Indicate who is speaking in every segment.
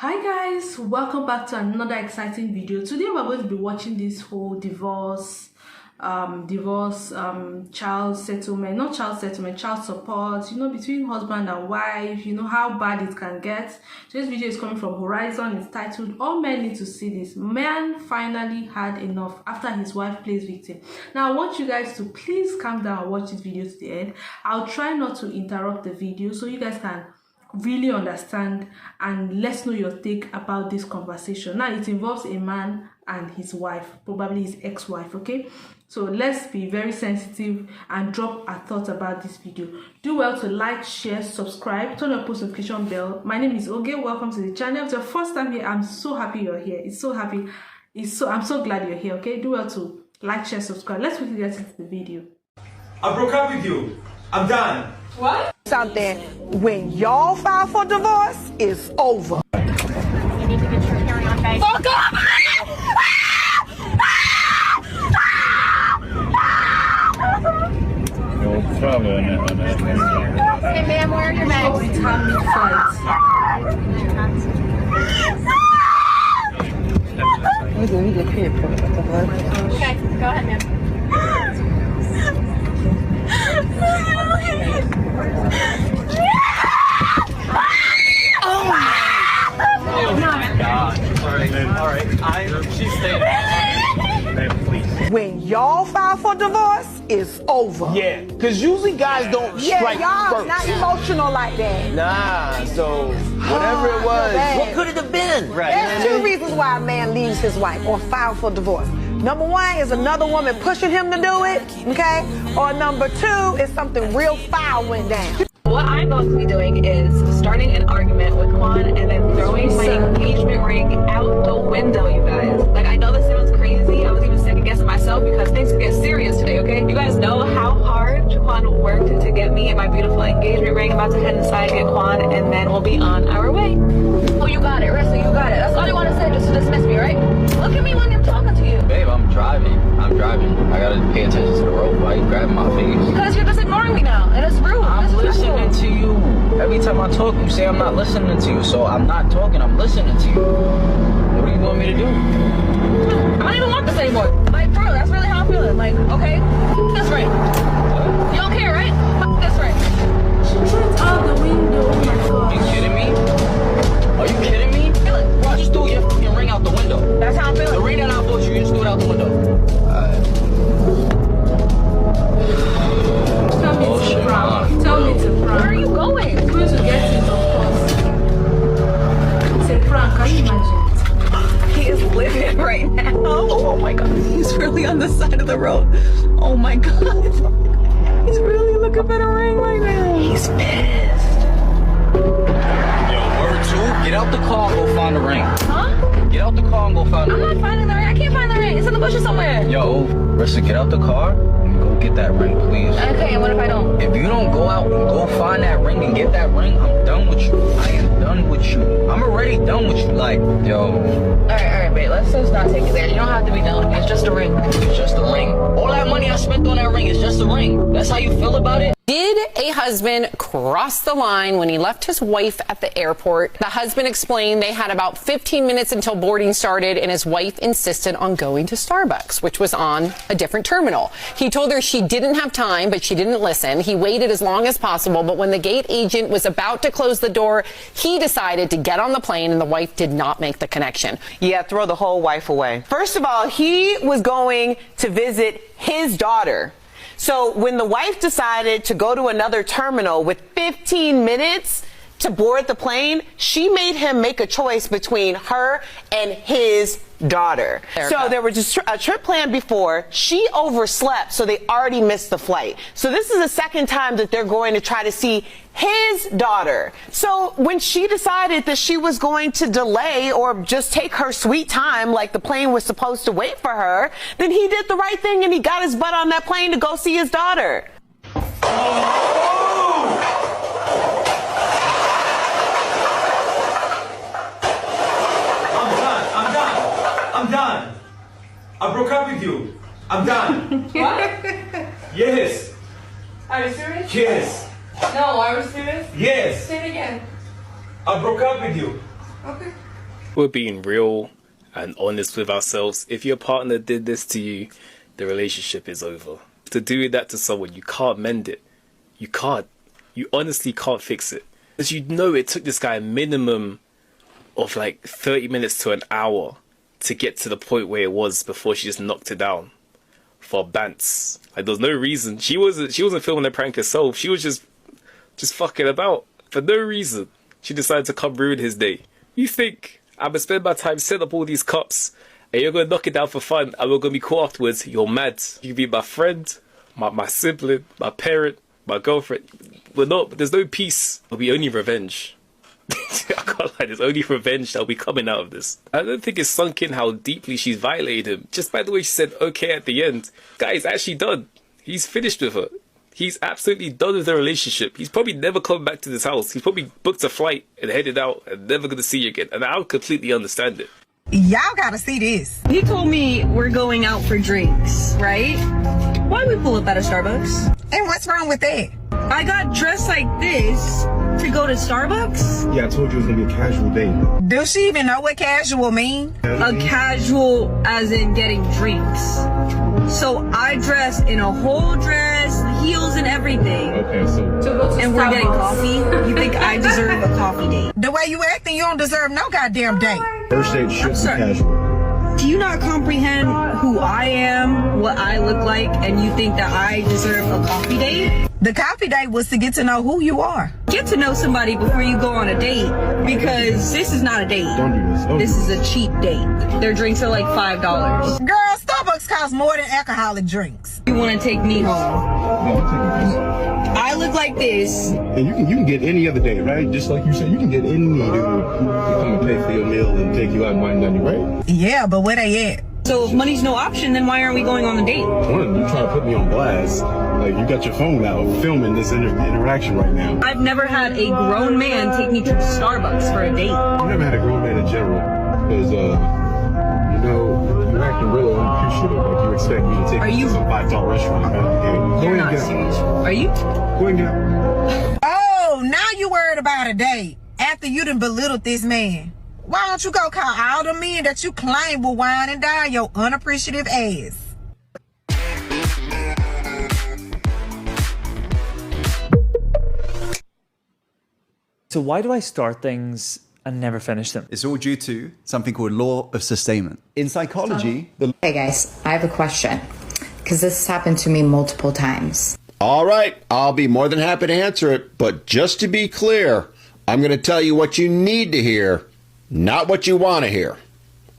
Speaker 1: Hi guys, welcome back to another exciting video. Today we're going to be watching this whole divorce child settlement, not child settlement, child support, between husband and wife, how bad it can get. So this video is coming from Horizon. It's titled "All Men Need to See This. Man finally had enough after his wife plays victim." Now I want you guys to please calm down and watch this video to the end. I'll try not to interrupt the video so you guys can really understand and let's know your take about this conversation. Now it involves a man and his wife, probably his ex-wife. Okay, so let's be very sensitive and drop our thoughts about this video. Do well to like, share, subscribe, turn on post notification bell. My name is Oge. Welcome to the channel. If it's your first time here, I'm so happy you're here. I'm so glad you're here. Okay, do well to like, share, subscribe. Let's quickly get into the video.
Speaker 2: I broke up with you. I'm done.
Speaker 3: What? Something, when y'all file for divorce, it's over.
Speaker 4: You need to get your carry on face.
Speaker 3: Fuck up!
Speaker 5: No trouble
Speaker 4: Hey ma'am, where are your meds?
Speaker 1: Oh, it's having fights.
Speaker 4: Okay, go ahead ma'am.
Speaker 5: She's staying. Please.
Speaker 3: When y'all file for divorce, it's over.
Speaker 6: Yeah, because usually guys don't strike
Speaker 3: y'all
Speaker 6: first.
Speaker 3: not emotional like that.
Speaker 6: Nah, so whatever it was, what could it have been? Right.
Speaker 3: There's two reasons why a man leaves his wife or files for divorce. Number one is another woman pushing him to do it, okay? Or number two is something real foul went down.
Speaker 7: What I'm going to be doing is starting an argument with Juan and then throwing my engagement ring out the window, you guys. Like, I know this sounds crazy. I was even second guessing myself because things get serious today, okay? You guys know how hard Juan worked to get me and my beautiful engagement ring. I'm about to head inside, get Juan, and then we'll be on our way. Oh, you got it, Rissa, you got it. That's all you want to say, just to dismiss me, right? Look at me when I'm talking to you.
Speaker 8: Babe, I'm driving. I gotta pay attention to the road. Why are you grabbing my face?
Speaker 7: Because you're just ignoring me now, and it's rude.
Speaker 8: I'm listening to you. Every time I talk, you say I'm not listening to you. So I'm not talking, I'm listening to you. What do you want me to do?
Speaker 7: I don't even want this anymore. Like, bro, that's really how I'm feeling. Like, okay, this ring. You don't care, right? This ring.
Speaker 1: She threw it out the window. Oh my god.
Speaker 8: You kidding me? Are you kidding me?
Speaker 7: Feel it.
Speaker 8: Bro, I just threw your fucking ring out the window.
Speaker 7: That's how I'm feeling.
Speaker 8: The ring that I bought you just threw it out the window.
Speaker 1: Tell me it's a prank. Tell me it's a prank.
Speaker 7: Where are you going?
Speaker 1: I'm going to get it, of course. It's a prank. Can you imagine?
Speaker 7: He is living right now. Oh my god. He's really on the side of the road. Oh my god. He's really looking for the ring right now. He's pissed.
Speaker 8: Yo, word two, get out the car and go find the ring.
Speaker 7: Huh?
Speaker 8: Get out the car and go find the ring.
Speaker 7: I'm not finding the ring. I can't find the ring. It's in the bushes somewhere.
Speaker 8: Yo, Rissa, get out the car and go get that ring, please.
Speaker 7: Okay, and what if I don't?
Speaker 8: If you don't go out and go find that ring and get that ring, I'm done with you. I am done with you. I'm already done with you. Like, yo.
Speaker 7: Alright, babe, let's just not take it there. You don't have to be done with me. It's just a ring.
Speaker 8: It's just a ring. All that money I spent on that ring is just a ring. That's how you feel about it?
Speaker 9: Did a husband cross the line when he left his wife at the airport? The husband explained they had about 15 minutes until boarding started and his wife insisted on going to Starbucks, which was on a different terminal. He told her she didn't have time, but she didn't listen. He waited as long as possible, but when the gate agent was about to close the door, he decided to get on the plane and the wife did not make the connection.
Speaker 3: Yeah, throw the whole wife away. First of all, he was going to visit his daughter. So when the wife decided to go to another terminal with 15 minutes to board the plane, she made him make a choice between her and his daughter. So there was just a trip planned before. She overslept, so they already missed the flight. So this is the second time that they're going to try to see his daughter. So when she decided that she was going to delay or just take her sweet time like the plane was supposed to wait for her, then he did the right thing and he got his butt on that plane to go see his daughter.
Speaker 2: I'm done. I broke up with you. I'm done.
Speaker 7: What?
Speaker 2: Yes.
Speaker 7: Are you serious?
Speaker 2: Yes.
Speaker 7: No, are you serious?
Speaker 2: Yes.
Speaker 7: Say it again.
Speaker 2: I broke up with you.
Speaker 7: Okay.
Speaker 10: We're being real and honest with ourselves. If your partner did this to you, the relationship is over. To do that to someone, you can't mend it. You can't. You honestly can't fix it. As you know, it took this guy a minimum of like 30 minutes to an hour to get to the point where it was before she just knocked it down for bants. Like, there was no reason. She wasn't filming the prank herself. She was just fucking about for no reason. She decided to come ruin his day. You think I'm gonna spend my time setting up all these cups and you're gonna knock it down for fun and we're gonna be caught afterwards? You're mad. You can be my friend, my sibling, my parent, my girlfriend. There's no peace. It'll be only revenge. I can't lie, there's only revenge that'll be coming out of this. I don't think it's sunk in how deeply she's violated him. Just by the way she said okay at the end. Guy, he's actually done. He's finished with her. He's absolutely done with the relationship. He's probably never coming back to this house. He's probably booked a flight and headed out and never gonna see you again. And I would completely understand it.
Speaker 11: Y'all gotta see this. He told me we're going out for drinks, right? Why we pull up at a Starbucks? And what's wrong with that? I got dressed like this to go to Starbucks?
Speaker 5: Yeah, I told you it was gonna be a casual date.
Speaker 11: Does she even know what casual mean? A casual as in getting drinks. So I dressed in a whole dress, heels and everything.
Speaker 5: Okay, so
Speaker 11: and we're getting coffee? You think I deserve a coffee date? The way you acting, you don't deserve no goddamn date.
Speaker 5: first date should be casual.
Speaker 11: Do you not comprehend who I am, what I look like, and you think that I deserve a coffee date? The coffee date was to get to know who you are. Get to know somebody before you go on a date, because this is not a date.
Speaker 5: Don't do this.
Speaker 11: This is a cheap date. Their drinks are like $5. Girl, Starbucks costs more than alcoholic drinks. You want to take me home? I look like this.
Speaker 5: And you can get any other date, right? Just like you said, you can get any dude to come and pay for your meal and take you out and wine down, right?
Speaker 11: Yeah, but where they at? So if money's no option, then why aren't we going on the date?
Speaker 5: One, you trying to put me on blast. Like, you got your phone out filming this interaction right now.
Speaker 11: I've never had a grown man take me to Starbucks for a date.
Speaker 5: I've never had a grown man in general. Because, you're acting really unappreciative. Like, you expect me to take you to some 5-star restaurant.
Speaker 11: You're not serious. Are you?
Speaker 5: Go and get out.
Speaker 11: Oh, now you worried about a date after you done belittled this man. Why don't you go call all the men that you claim will wine and dine your unappreciative ass?
Speaker 12: So why do I start things and never finish them?
Speaker 13: It's all due to something called law of sustainment. In psychology,
Speaker 14: Hey guys, I have a question, because this has happened to me multiple times.
Speaker 15: All right, I'll be more than happy to answer it, but just to be clear, I'm going to tell you what you need to hear, not what you want to hear.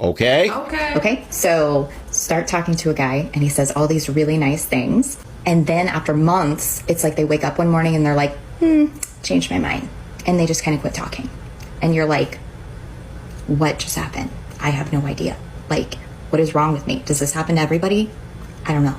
Speaker 15: Okay?
Speaker 14: Okay, so start talking to a guy and he says all these really nice things. And then after months, it's like they wake up one morning and they're like, changed my mind. And they just kind of quit talking. And you're like, what just happened? I have no idea. Like, what is wrong with me? Does this happen to everybody? I don't know.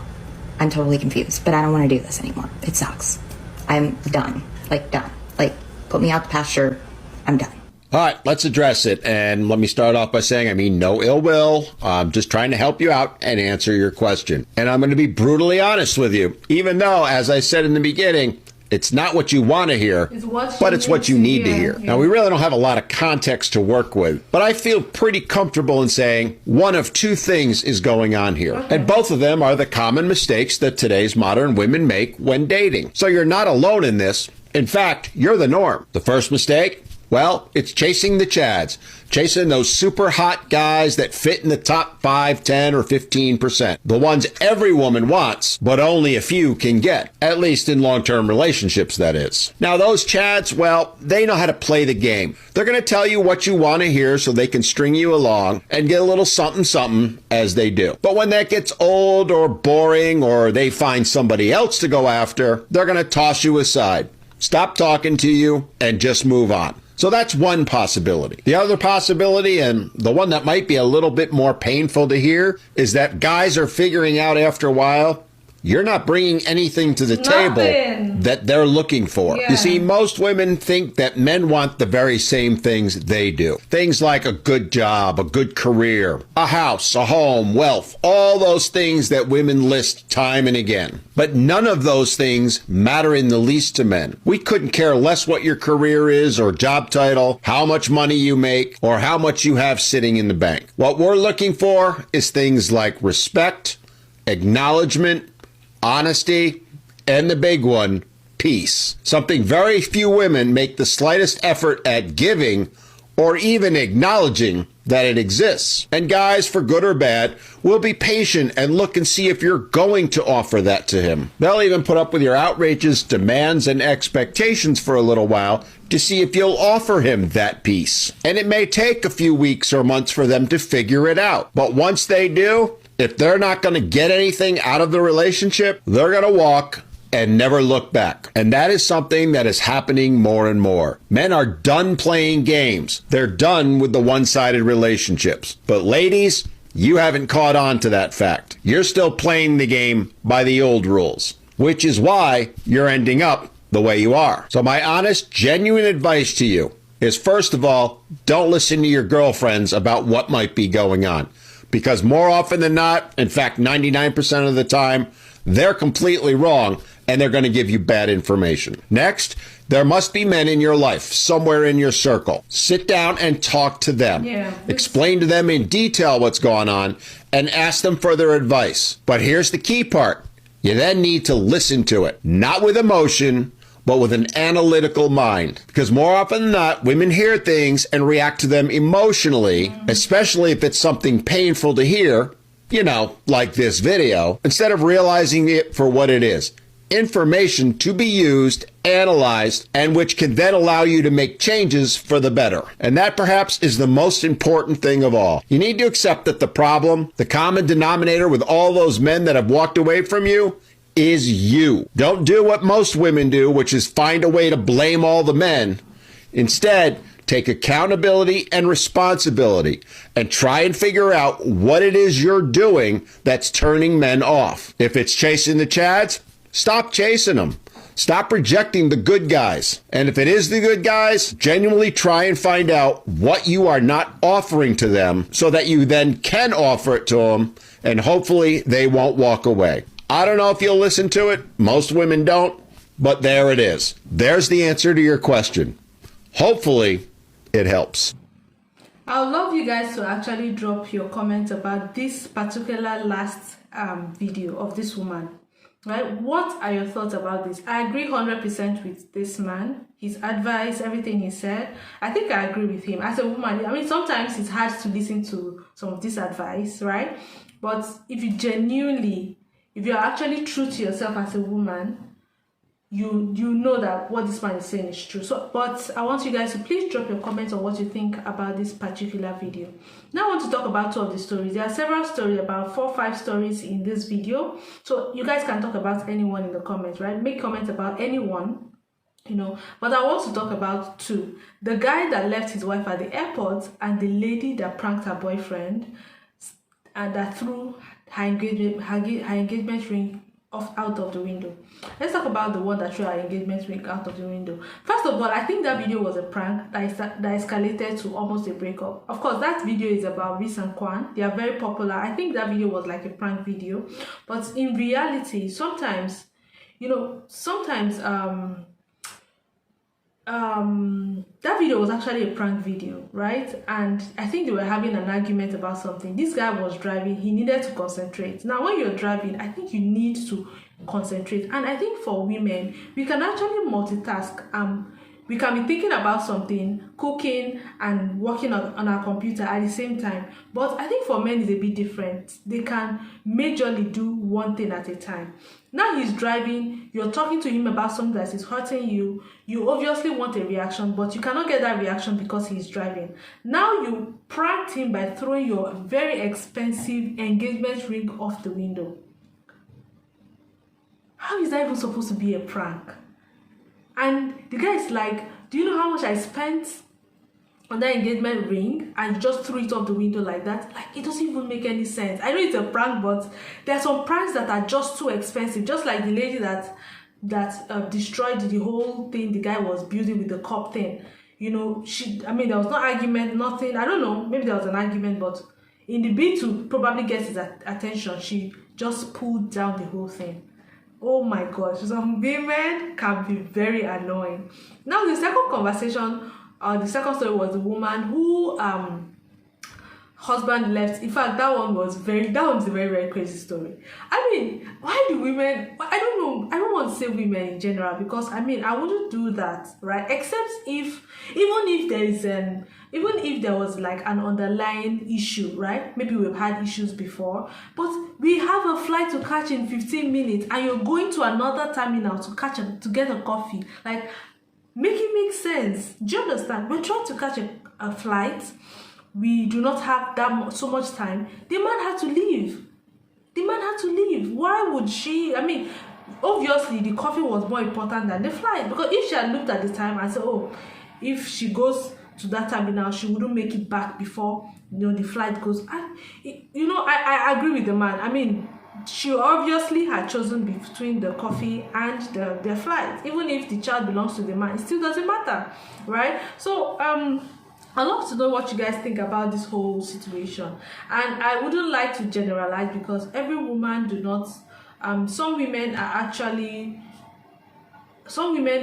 Speaker 14: I'm totally confused, but I don't want to do this anymore. It sucks. I'm done. Like, done. Like, put me out the pasture. I'm done.
Speaker 15: All right, let's address it. And let me start off by saying I mean no ill will. I'm just trying to help you out and answer your question. And I'm going to be brutally honest with you, even though, as I said in the beginning, it's not what you want to hear, but it's what you need to hear. Now, we really don't have a lot of context to work with, but I feel pretty comfortable in saying one of two things is going on here. And both of them are the common mistakes that today's modern women make when dating. So you're not alone in this. In fact, you're the norm. The first mistake? Well, it's chasing the chads, chasing those super hot guys that fit in the top 5, 10, or 15%. The ones every woman wants, but only a few can get, at least in long-term relationships, that is. Now, those chads, well, they know how to play the game. They're going to tell you what you want to hear so they can string you along and get a little something as they do. But when that gets old or boring or they find somebody else to go after, they're going to toss you aside, stop talking to you, and just move on. So that's one possibility. The other possibility, and the one that might be a little bit more painful to hear, is that guys are figuring out after a while you're not bringing anything to the table that they're looking for.
Speaker 1: Yeah.
Speaker 15: You see, most women think that men want the very same things they do. Things like a good job, a good career, a house, a home, wealth, all those things that women list time and again. But none of those things matter in the least to men. We couldn't care less what your career is or job title, how much money you make, or how much you have sitting in the bank. What we're looking for is things like respect, acknowledgement, honesty, and the big one, peace. Something very few women make the slightest effort at giving or even acknowledging that it exists. And guys, for good or bad, will be patient and look and see if you're going to offer that to him. They'll even put up with your outrageous demands and expectations for a little while to see if you'll offer him that peace. And it may take a few weeks or months for them to figure it out. But once they do, if they're not going to get anything out of the relationship, they're going to walk and never look back. And that is something that is happening more and more. Men are done playing games. They're done with the one-sided relationships. But ladies, you haven't caught on to that fact. You're still playing the game by the old rules, which is why you're ending up the way you are. So my honest, genuine advice to you is, first of all, don't listen to your girlfriends about what might be going on. Because more often than not, in fact, 99% of the time, they're completely wrong and they're going to give you bad information. Next, there must be men in your life, somewhere in your circle. Sit down and talk to them. Explain to them in detail what's going on and ask them for their advice. But here's the key part. You then need to listen to it, not with emotion, but with an analytical mind. Because more often than not, women hear things and react to them emotionally, especially if it's something painful to hear, you know, like this video, instead of realizing it for what it is. Information to be used, analyzed, and which can then allow you to make changes for the better. And that perhaps is the most important thing of all. You need to accept that the problem, the common denominator with all those men that have walked away from you, is you. Don't do what most women do, which is find a way to blame all the men. Instead, take accountability and responsibility and try and figure out what it is you're doing that's turning men off. If it's chasing the chads, stop chasing them. Stop rejecting the good guys. And if it is the good guys, genuinely try and find out what you are not offering to them so that you then can offer it to them and hopefully they won't walk away. I don't know if you'll listen to it. Most women don't, but there it is. There's the answer to your question. Hopefully, it helps.
Speaker 1: I would love you guys to actually drop your comments about this particular last video of this woman. Right? What are your thoughts about this? I agree 100% with this man. His advice, everything he said. I think I agree with him. As a woman, I mean, sometimes it's hard to listen to some of this advice, right? But if you're actually true to yourself as a woman, you know that what this man is saying is true. So, but I want you guys to please drop your comments on what you think about this particular video. Now I want to talk about two of the stories. There are several stories, about 4 or 5 stories in this video. So you guys can talk about anyone in the comments, right? Make comments about anyone, you know. But I want to talk about 2. The guy that left his wife at the airport and the lady that pranked her boyfriend and that threw her engagement ring out of the window. Let's talk about the one that threw her engagement ring out of the window. First of all, I think that video was a prank that escalated to almost a breakup. Of course, that video is about Reese and Kwan. They are very popular. I think that video was like a prank video. But in reality, sometimes, you know, that video was actually a prank video, right? And I think they were having an argument about something. This guy was driving. He needed to concentrate. Now, when you're driving, I think you need to concentrate. And I think for women, we can actually multitask. We can be thinking about something, cooking and working on our computer at the same time. But I think for men, it's a bit different. They can majorly do one thing at a time. Now he's driving, you're talking to him about something that is hurting you. You obviously want a reaction, but you cannot get that reaction because he's driving. Now you pranked him by throwing your very expensive engagement ring off the window. How is that even supposed to be a prank? And the guy is like, do you know how much I spent on that engagement ring and just threw it off the window like that. Like, it doesn't even make any sense. I know it's a prank, but there are some pranks that are just too expensive. Just like the lady that destroyed the whole thing the guy was building with the cup thing. You know, I mean, there was no argument, nothing. I don't know, maybe there was an argument, but in the bid to probably get his attention, she just pulled down the whole thing. Oh my gosh, some women can be very annoying. Now, the second conversation, the second story was the woman who husband left. In fact, that one's a very, very crazy story. I mean, why do women, I don't know, I don't want to say women in general, because I mean, I wouldn't do that, right? Except if, even if there was like an underlying issue, right? Maybe we've had issues before, but we have a flight to catch in 15 minutes and you're going to another terminal to get a coffee. Like, make it make sense. Do you understand? We're trying to catch a flight. We do not have so much time. The man had to leave. Why would she? I mean, obviously the coffee was more important than the flight, because if she had looked at the time and said, oh, if she goes to that terminal, she wouldn't make it back before, you know, the flight goes. I agree with the man. I mean, she obviously had chosen between the coffee and the flight. Even if the child belongs to the man, it still doesn't matter, right? So I'd love to know what you guys think about this whole situation. And I wouldn't like to generalize, because every woman do not, some women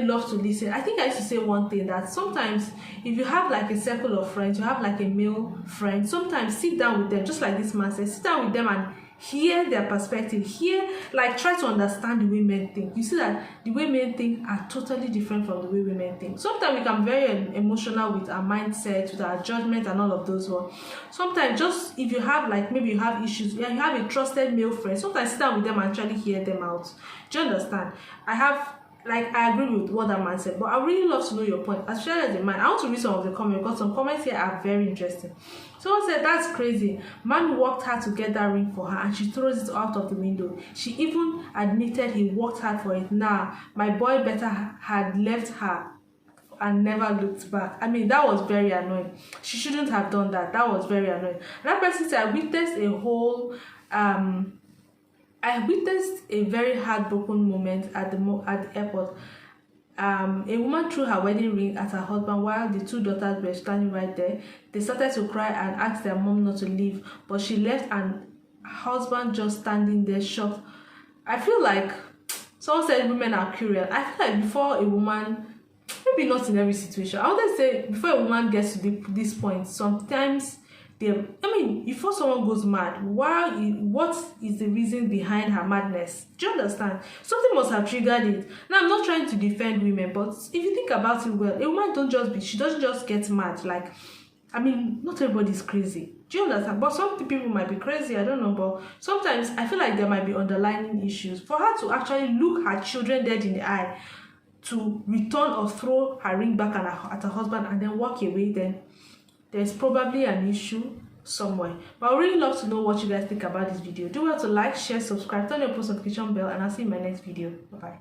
Speaker 1: love to listen. I think I used to say one thing, that sometimes if you have like a circle of friends, you have like a male friend, sometimes sit down with them, just like this man says, sit down with them and hear their perspective, try to understand the way men think. You see that the way men think are totally different from the way women think. Sometimes we can be very emotional with our mindset, with our judgment and all of those ones. Sometimes just if you have, like, maybe you have issues, you have a trusted male friend, sometimes sit down with them and actually hear them out. Do you understand? I agree with what that man said, but I really love to know your point, especially as a man. I want to read some of the comments, because some comments here are very interesting. Someone said, that's crazy. Man worked hard to get that ring for her and she throws it out of the window. She even admitted he worked hard for it. Nah, my boy better had left her and never looked back. I mean, that was very annoying. She shouldn't have done that. That was very annoying. That person said, I witnessed a very heartbroken moment at the airport. A woman threw her wedding ring at her husband while the two daughters were standing right there. They started to cry and asked their mom not to leave, but she left and her husband just standing there shocked. I feel like someone said women are curious. I feel like before a woman, maybe not in every situation, I would say before a woman gets to this point, sometimes before someone goes mad, what is the reason behind her madness? Do you understand? Something must have triggered it. Now, I'm not trying to defend women, but if you think about it well, a woman she doesn't just get mad. Like, I mean, not everybody's crazy. Do you understand? But some people might be crazy, I don't know, but sometimes I feel like there might be underlying issues. For her to actually look her children dead in the eye, to return or throw her ring back at her husband and then walk away, then there's probably an issue somewhere. But I would really love to know what you guys think about this video. Do well to like, share, subscribe, turn your post notification bell, and I'll see you in my next video. Bye bye.